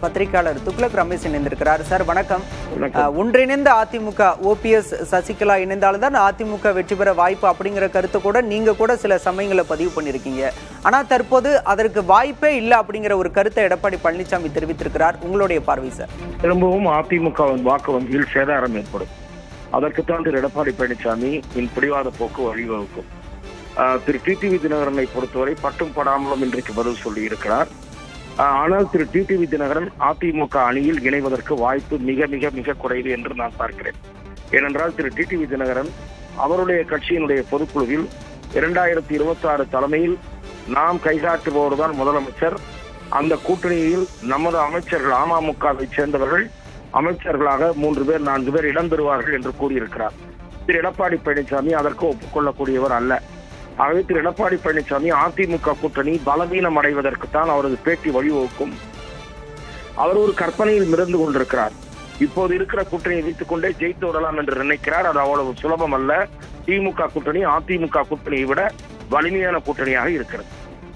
பத்திரிகையாளர் துக்ளக் ரமேஷ் இணைந்திருக்கிறார். சார் வணக்கம். ஒன்றிணைந்த அதிமுக ஓபிஎஸ் சசிகலா இணைந்தால்தான் அதிமுக வெற்றி பெற வாய்ப்பு அப்படிங்கிற கருத்து கூட நீங்க கூட சில சமயங்களை பதிவு பண்ணியிருக்கீங்க. ஆனா தற்போது அதற்கு வாய்ப்பே இல்லை அப்படிங்கிற ஒரு கருத்தை எடப்பாடி பழனிசாமி தெரிவித்திருக்கிறார். உங்களுடைய பார்வை சார்? திரும்பவும் அதிமுக வாக்கு வங்கியில் சேதாரம் ஏற்படும். அதற்குத்தான் திரு எடப்பாடி பழனிசாமி பிடிவாத போக்கு வழிவகுக்கும். திரு டிடிவி தினகரனை பொறுத்தவரை பட்டும் படாமலும் இன்றைக்கு பதில் சொல்லி இருக்கிறார். ஆனால் திரு டிடிவி தினகரன் அதிமுக அணியில் இணைவதற்கு வாய்ப்பு மிக மிக மிக குறைவு என்று நான் பார்க்கிறேன். ஏனென்றால் திரு டிடிவி தினகரன் அவருடைய கட்சியினுடைய பொதுக்குழுவில் 2026 தலைமையில் நாம் கைகாட்டுபவர்தான் முதலமைச்சர். அந்த கூட்டணியில் நமது அமைச்சர்கள் அமமுகவை சேர்ந்தவர்கள் அமைச்சர்களாக 3 பேர் 4 பேர் இடம் பெறுவார்கள் என்று கூறியிருக்கிறார். திரு எடப்பாடி பழனிசாமி அதற்கு ஒப்புக்கொள்ளக்கூடியவர் அல்ல. ஆகவே திரு எடப்பாடி பழனிசாமி அதிமுக கூட்டணி பலவீனம் அடைவதற்குத்தான் அவரது பேட்டி வழிவகுக்கும். அவர் ஒரு கற்பனையில் மிதந்து கொண்டிருக்கிறார். இப்போது இருக்கிற கூட்டணியை வைத்துக் கொண்டே ஜெயித்து விடலாம் என்று நினைக்கிறார். அது அவ்வளவு சுலபம் அல்ல. திமுக கூட்டணி அதிமுக கூட்டணியை விட வலிமையான கூட்டணியாக இருக்கிறது.